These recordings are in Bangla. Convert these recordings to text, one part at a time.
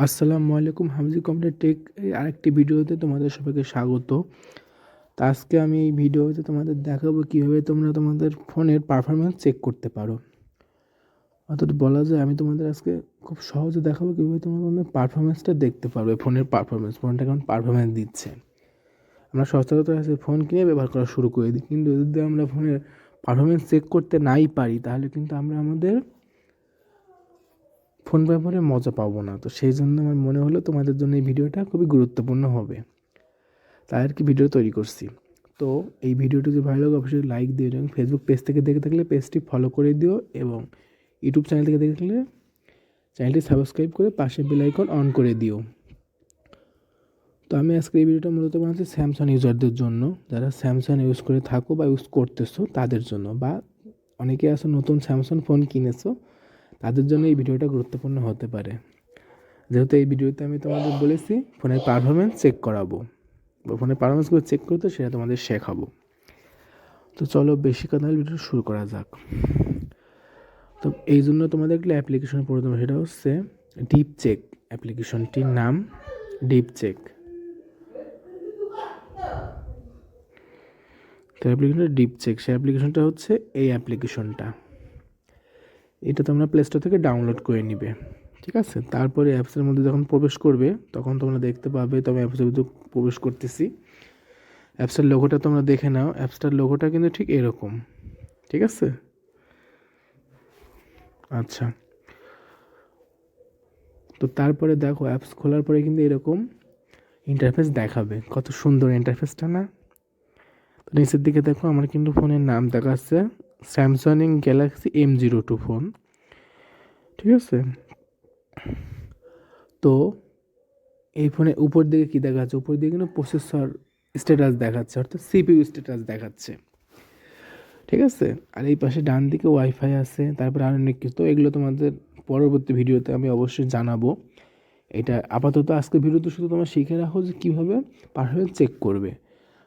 আসসালামু আলাইকুম, হামজি কম্পিউটার টেক এর আরেকটি ভিডিওতে তোমাদের সবাইকে স্বাগত। তো আজকে আমি এই ভিডিওতে তোমাদের দেখাবো কীভাবে তোমরা তোমাদের ফোনের পারফরম্যান্স চেক করতে পারো। অর্থাৎ বলা যায় আমি তোমাদের আজকে খুব সহজে দেখাবো কীভাবে তোমরা তোমাদের পারফরম্যান্সটা দেখতে পারবে, ফোনের পারফরম্যান্স, ফোনটা কেমন পারফরম্যান্স দিচ্ছে। আমরা সচরাচর আছে ফোন কিনে ব্যবহার করা শুরু করে দিই, কিন্তু যদি আমরা ফোনের পারফরম্যান্স চেক করতে নাই পারি তাহলে কিন্তু আমরা আমাদের ফোন ব্যবহারে মজা পাবো না। তো সেই জন্য আমার মনে হলো তোমাদের জন্য এই ভিডিওটা খুবই গুরুত্বপূর্ণ হবে, তাই আর কি ভিডিও তৈরি করছি। তো এই ভিডিওটি যদি ভালো লাগে অবশ্যই লাইক দিও, এবং ফেসবুক পেজ থেকে দেখে থাকলে পেজটি ফলো করে দিও, এবং ইউটিউব চ্যানেল থেকে দেখে থাকলে চ্যানেলটি সাবস্ক্রাইব করে পাশে বেল আইকন অন করে দিও। তো আমি আজকে এই ভিডিওটা মূলত বানাচ্ছি স্যামসাং ইউজারদের জন্য, যারা স্যামসাং ইউজ করে থাকো বা ইউজ করতেছো তাদের জন্য, বা অনেকে আছে নতুন স্যামসাং ফোন কিনেছো তাদের জন্য এই ভিডিওটা গুরুত্বপূর্ণ হতে পারে। যেহেতু এই ভিডিওতে আমি তোমাদের বলেছি ফোনের পারফরমেন্স চেক করাবো বা ফোনের পারফরমেন্সগুলো চেক করতে সেটা তোমাদের শেখাবো। তো চলো বেশি কথা হলে ভিডিওটা শুরু করা যাক। তো এই জন্য তোমাদের একটা অ্যাপ্লিকেশন প্রয়োজন, সেটা হচ্ছে ডিপ চেক। অ্যাপ্লিকেশনটির নাম ডিপ চেক। তো অ্যাপ্লিকেশনটা ডিপ চেক, সেই অ্যাপ্লিকেশনটা হচ্ছে এই অ্যাপ্লিকেশনটা। এটা তোমরা প্লে স্টোর থেকে ডাউনলোড করে নিবে, ঠিক আছে? তারপরে অ্যাপসের মধ্যে যখন প্রবেশ করবে তখন তোমরা দেখতে পাবে, তবে অ্যাপসের মধ্যে প্রবেশ করতেছি। অ্যাপসের লোগোটা তোমরা দেখে নাও, অ্যাপসটার লোগোটা কিন্তু ঠিক এরকম, ঠিক আছে? আচ্ছা, তো তারপরে দেখো অ্যাপস খোলার পরে কিন্তু এরকম ইন্টারফেস দেখাবে। কত সুন্দর ইন্টারফেসটা না? তো নিচের দিকে দেখো আমার কিন্তু ফোনের নাম দেখাচ্ছে স্যামসাং গ্যালাক্সি M02 ফোন, ঠিক আছে? তো এই ফোনে উপর দিকে কী দেখাচ্ছে? উপর দিকে কিন্তু প্রসেসর স্ট্যাটাস দেখাচ্ছে, অর্থাৎ সিপিইউ স্ট্যাটাস দেখাচ্ছে, ঠিক আছে? আর এই পাশে ডান দিকে ওয়াইফাই আছে, তারপরে আর অনেক কিছু। তো এগুলো তোমাদের পরবর্তী ভিডিওতে আমি অবশ্যই জানাবো। এটা আপাতত আজকে ভিডিওতে শুধু তোমরা শিখে রাখো যে কীভাবে পারফরমেন্স চেক করবে।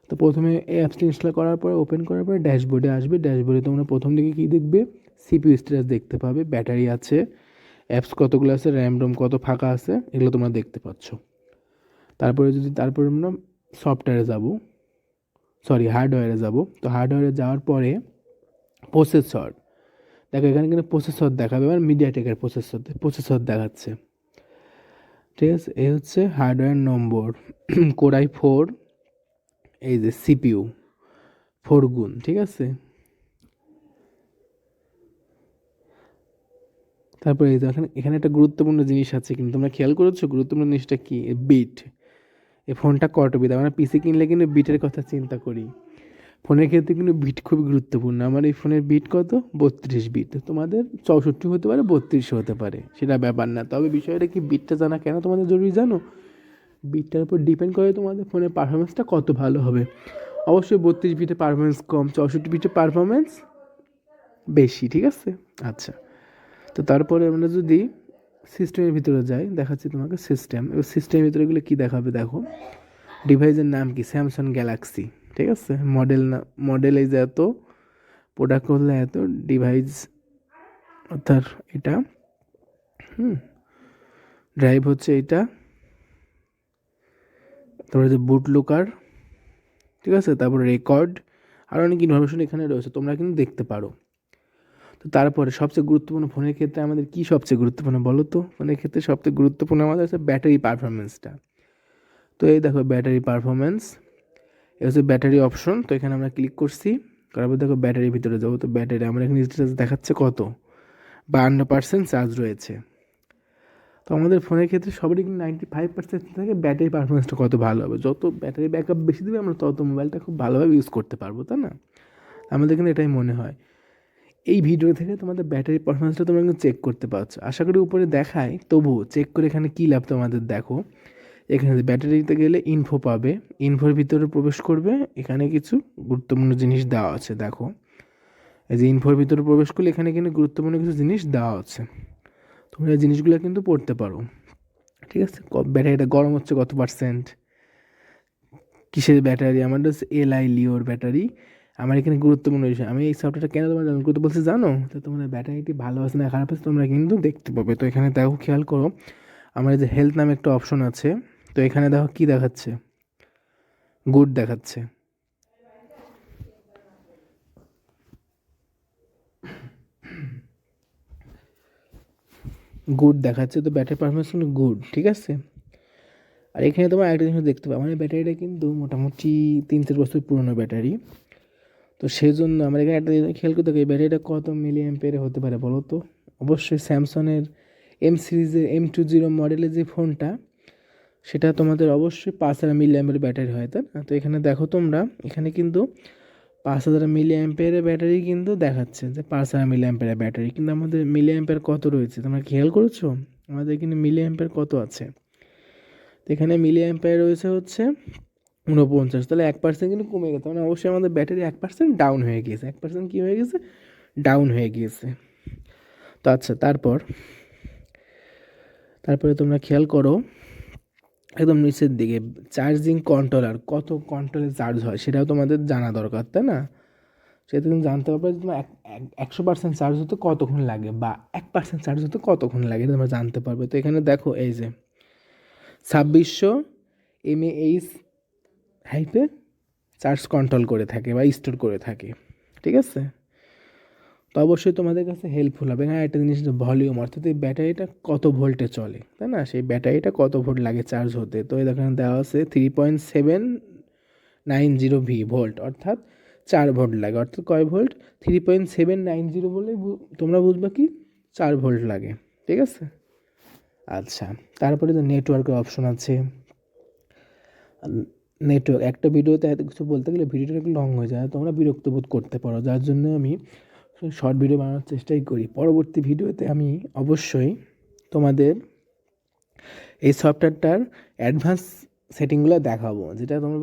তো প্রথমে এই অ্যাপসটি ইনস্টল করার পরে ওপেন করার পরে ড্যাশবোর্ডে আসবে। ড্যাশবোর্ডে তোমরা প্রথম দিকে কী দেখবে? সিপিইউ স্ট্যাটাস দেখতে পাবে, ব্যাটারি আছে, অ্যাপস কতগুলো আছে, র্যাম রোম কত ফাঁকা আছে, এগুলো তোমরা দেখতে পাচ্ছ। তারপরে আমরা সফটওয়্যারে যাব, হার্ডওয়্যারে যাব। তো হার্ডওয়্যারে যাওয়ার পরে প্রসেসর দেখো, এখানে কিন্তু প্রসেসর দেখাবে, মানে মিডিয়াটেকের প্রসেসর দেখাচ্ছে, ঠিক আছে? এই হচ্ছে হার্ডওয়্যার নম্বর কোরাই 4, এই যে সিপিইউ 4 গুণ, ঠিক আছে? তারপরে এই যে এখানে একটা গুরুত্বপূর্ণ জিনিস আছে, কিন্তু তোমরা খেয়াল করেছো গুরুত্বপূর্ণ জিনিসটা কি? বিট। এই ফোনটা কত বিট? আমরা পিসি কিনলে কিন্তু বিটের কথা চিন্তা করি, ফোনের ক্ষেত্রে কিন্তু বিট খুবই গুরুত্বপূর্ণ। আমার এই ফোনের বিট কত? 32 বিট। তোমাদের 64 হতে পারে, 32 হতে পারে, সেটা ব্যাপার না। তবে বিষয়টা কি, বিটটা জানা কেন তোমাদের জরুরি জানো? বিটটার উপর ডিপেন্ড করে তোমাদের ফোনের পারফরমেন্সটা কত ভালো হবে। অবশ্যই 32 বিটে পারফরমেন্স কম, 64 বিটে পারফরমেন্স বেশি, ঠিক আছে? আচ্ছা, তো তারপরে আমরা যদি সিস্টেমের ভিতরে যাই, দেখাচ্ছি তোমাকে সিস্টেম। এবার সিস্টেমের ভিতরে গেলে কী দেখাবে দেখো, ডিভাইসের নাম কি? স্যামসাং গ্যালাক্সি, ঠিক আছে? মডেল না, মডেল এই যে এত, প্রোডাক্ট হলে এত, ডিভাইস অর্থাৎ এটা, ড্রাইভ হচ্ছে এটা, তারপরে যে বুট লুকার, ঠিক আছে? তারপরে রেকর্ড, আর অনেক ইনফরমেশন এখানে রয়েছে, তোমরা কিন্তু দেখতে পারো। তো তারপরে সবচেয়ে গুরুত্বপূর্ণ, ফোনের ক্ষেত্রে আমাদের কি সবচেয়ে গুরুত্বপূর্ণ বলো তো? ফোনের ক্ষেত্রে সবচেয়ে গুরুত্বপূর্ণ আমাদের হচ্ছে ব্যাটারি পারফরমেন্সটা। তো এই দেখো ব্যাটারি পারফরমেন্স, এই হচ্ছে ব্যাটারি অপশন। তো এখানে আমরা ক্লিক করছি, করার পর দেখো ব্যাটারির ভিতরে যাবো। তো ব্যাটারি আমার এখানে স্ট্যাটাস দেখাচ্ছে কত? 52% চার্জ রয়েছে। তো আমাদের ফোনের ক্ষেত্রে সবারই কিন্তু 95% থেকে ব্যাটারি পারফরমেন্সটা কত ভালো হবে। যত ব্যাটারি ব্যাকআপ বেশি দেবে আমরা তত মোবাইলটা খুব ভালোভাবে ইউজ করতে পারবো, তাই না? আমাদের কিন্তু এটাই মনে হয়। এই ভিডিও থেকে তোমাদের ব্যাটারি পারফরমেন্সটা তোমরা কিন্তু চেক করতে পারছো। আশা করি উপরে দেখায়, তবুও চেক করে এখানে কী লাভ তোমাদের দেখো। এখানে ব্যাটারিতে গেলে ইনফো পাবে, ইনফোর ভিতরে প্রবেশ করবে, এখানে কিছু গুরুত্বপূর্ণ জিনিস দেওয়া আছে দেখো। এই যে ইনফোর ভিতরে প্রবেশ করলে এখানে কিন্তু গুরুত্বপূর্ণ কিছু জিনিস দেওয়া আছে, তোমরা এই জিনিসগুলো কিন্তু পড়তে পারো, ঠিক আছে? ব্যাটারিটা গরম হচ্ছে কত পার্সেন্ট, কিসের ব্যাটারি? আমার হচ্ছে এলআই লিওর ব্যাটারি। আমার এখানে গুরুত্বপূর্ণ বিষয়, আমি এই সফটওয়্যারটা কেন তোমার ডাউনলোড করতে বলছি জানো? তো তোমাদের ব্যাটারিটি ভালো আছে না খারাপ আছে তোমরা কিন্তু দেখতে পাবে। তো এখানে দেখো, খেয়াল করো, আমার এই যে হেলথ নামে একটা অপশন আছে, তো এখানে দেখো কী দেখাচ্ছে, গুড দেখাচ্ছে। গুড দেখাচ্ছে, তো ব্যাটারি পারফরমেন্স কিন্তু গুড, ঠিক আছে। আর এখানে তোমার একটা জিনিস দেখতে পাবো, আমার এই ব্যাটারিটা কিন্তু মোটামুটি 3-4 বছর পুরনো ব্যাটারি। তো সেই জন্য আমরা এখানে একটা জিনিস খেয়াল করতে এই ব্যাটারিটা কত মিলি অ্যাম্পিয়ারে হতে পারে বলো তো। অবশ্যই স্যামসংয়ের এম সিরিজের M20 মডেলের যে ফোনটা, সেটা তোমাদের অবশ্যই 5000 মিলি অ্যাম্পিয়ার ব্যাটারি হয়, তাই না? তো এখানে দেখো তোমরা, এখানে কিন্তু 5000 মিলি অ্যাম্পিয়ারের ব্যাটারি কিন্তু দেখাচ্ছে যে 5000 মিলি অ্যাম্পিয়ারের ব্যাটারি, কিন্তু আমাদের মিলি অ্যাম্পিয়ার কত রয়েছে তোমরা খেয়াল করেছো? আমাদের এখানে মিলি অ্যাম্পিয়ার কত আছে? তো এখানে মিলি অ্যাম্পিয়ার রয়েছে হচ্ছে 49, তাহলে 1% কিন্তু কমে গেছে, মানে অবশ্যই আমাদের ব্যাটারি 1% ডাউন হয়ে গিয়েছে। 1% কী হয়ে গেছে? ডাউন হয়ে গিয়েছে। তো আচ্ছা, তারপরে তোমরা খেয়াল করো একদম নিচের দিকে চার্জিং কন্ট্রোলার, কত কন্ট্রোলে চার্জ হয় সেটাও তোমাদের জানা দরকার, তাই না? সেটা তুমি জানতে পারবে যে তোমার 100% চার্জ হতে কতক্ষণ লাগে, বা 1% চার্জ হতে কতক্ষণ লাগে, এটা তোমরা জানতে পারবে। তো এখানে দেখো এই যে 2600 mAh হাইপে চার্জ কন্ট্রোল করে থাকে বা স্টোর করে থাকে, ঠিক আছে। তো অবশ্যই তোমাদের কাছে হেল্পফুল হবে। হ্যাঁ, একটা জিনিস ভলিউম, অর্থাৎ এই ব্যাটারিটা কত ভোল্টে চলে, তাই না? সেই ব্যাটারিটা কত ভোল্ট লাগে চার্জ হতে। তো এই দেখেন দেওয়া আছে 3.790 ভোল্ট, অর্থাৎ 4 ভোল্ট লাগে। অর্থাৎ কয় ভোল্ট? 3.790 বলে তোমরা বুঝবে কি 4 ভোল্ট লাগে, ঠিক আছে। আচ্ছা, তারপরে তো নেটওয়ার্কের অপশন আছে। নেটওয়ার্ক, একটা ভিডিওতে এত কিছু বলতে গেলে ভিডিওটা একটু লং হয়ে যায়, তোমরা বিরক্ত বোধ করতে পারো, যার জন্য আমি শর্ট ভিডিও বানানোর চেষ্টাই করি। পরবর্তী ভিডিওতে আমি অবশ্যই তোমাদের এই সফটওয়্যারটার অ্যাডভান্স সেটিংগুলো দেখাবো, যেটা তোমরা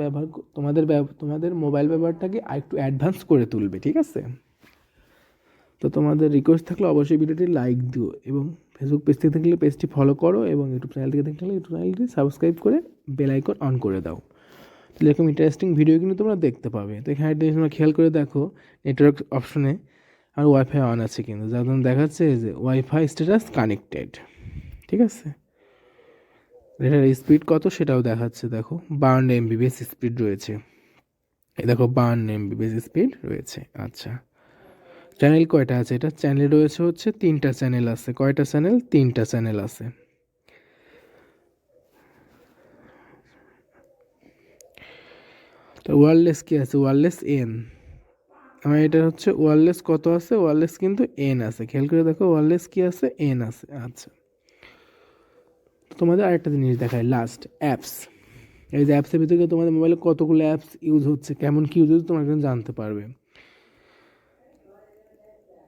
তোমাদের মোবাইল ব্যবহারটাকে আরেকটু অ্যাডভান্স করে তুলবে, ঠিক আছে। তো তোমাদের রিকোয়েস্ট থাকলে অবশ্যই ভিডিওটি লাইক দিও, এবং ফেসবুক পেজ থেকে থাকলে পেজটি ফলো করো, এবং ইউটিউব চ্যানেল থেকে থাকলে ইউটিউব চ্যানেলটি সাবস্ক্রাইব করে বেল আইকন অন করে দাও। তাহলে এরকম ইন্টারেস্টিং ভিডিও কিন্তু তোমরা দেখতে পাবে। তো এখানে একটা তোমরা খেয়াল করে দেখো, নেটওয়ার্ক অপশনে আর ওয়াইফাই অন আছে কিন্তু, যা তোমার দেখাচ্ছে যে ওয়াইফাই স্ট্যাটাস কানেক্টেড, ঠিক আছে। এটার স্পিড কত সেটাও দেখাচ্ছে, দেখো 52 MBps স্পিড রয়েছে। এই দেখো 52 MBps স্পিড রয়েছে। আচ্ছা, চ্যানেল কয়টা আছে? এটা চ্যানেল রয়েছে হচ্ছে 3টা চ্যানেল আছে। কয়টা চ্যানেল? 3টা চ্যানেল আছে। তো ওয়্যারলেস কি আছে? Wireless N. আমার এটা হচ্ছে ওয়্যারলেস কত আছে? ওয়্যারলেস কিন্তু এন আছে। খেয়াল করে দেখো ওয়্যারলেস কি আছে? এন আছে। আচ্ছা, তোমাদের আরেকটা জিনিস দেখায়, লাস্ট অ্যাপস। এই যে অ্যাপসের ভিতরে তোমাদের মোবাইলে কতগুলো অ্যাপস ইউজ হচ্ছে, কেমন কি ইউজ হচ্ছে তোমরা কিন্তু জানতে পারবে।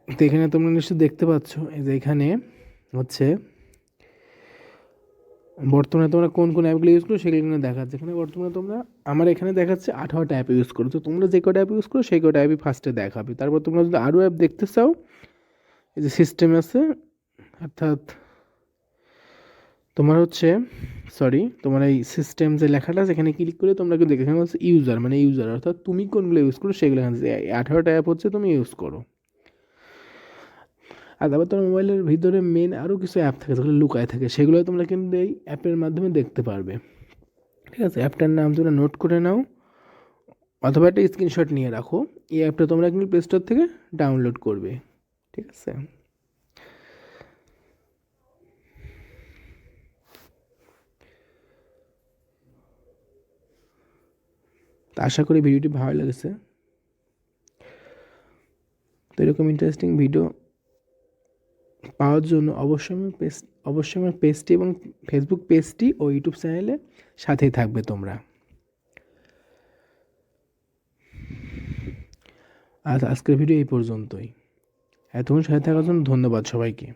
তো এখানে তোমরা নিশ্চয়ই দেখতে পাচ্ছ, এই যে এখানে হচ্ছে বর্তমানে তোমরা কোন কোন অ্যাপগুলো ইউজ করো সেগুলো এখানে দেখাচ্ছে। এখানে বর্তমানে তোমরা, আমার এখানে দেখাচ্ছে 18টা অ্যাপ ইউজ করো। তো তোমরা যে কটা অ্যাপ ইউজ করো সেই কটা অ্যাপই ফার্স্টে দেখাবে। তারপর তোমরা যদি আরও অ্যাপ দেখতে চাও, এই যে সিস্টেম আছে, অর্থাৎ তোমার হচ্ছে, তোমার এই সিস্টেম যে লেখাটা আছে এখানে ক্লিক করে তোমরা কিন্তু এখানে হচ্ছে ইউজার, মানে ইউজার, অর্থাৎ তুমি কোনগুলো ইউজ করো সেগুলো এখানে 18টা অ্যাপ হচ্ছে তুমি ইউজ করো। আর তারপর তোমার মোবাইলের ভিতরে মেন আরও কিছু অ্যাপ থাকে যেগুলো লুকায় থাকে, সেগুলো তোমরা কিন্তু এই অ্যাপের মাধ্যমে দেখতে পারবে, ঠিক আছে। অ্যাপটার নাম তোমরা নোট করে নাও, অথবা একটা স্ক্রিনশট নিয়ে রাখো। এই অ্যাপটা তোমরা কিন্তু প্লে স্টোর থেকে ডাউনলোড করবে, ঠিক আছে। তো আশা করি ভিডিওটি ভালো লেগেছে। তো এরকম ইন্টারেস্টিং ভিডিও পাওয়ার জন্য অবশ্যই আমার পেজটি এবং ফেসবুক পেজটি ও ইউটিউব চ্যানেলে সাথেই থাকবে তোমরা। আজকের ভিডিও এই পর্যন্তই। এতক্ষণ সাথে থাকার জন্য ধন্যবাদ সবাইকে।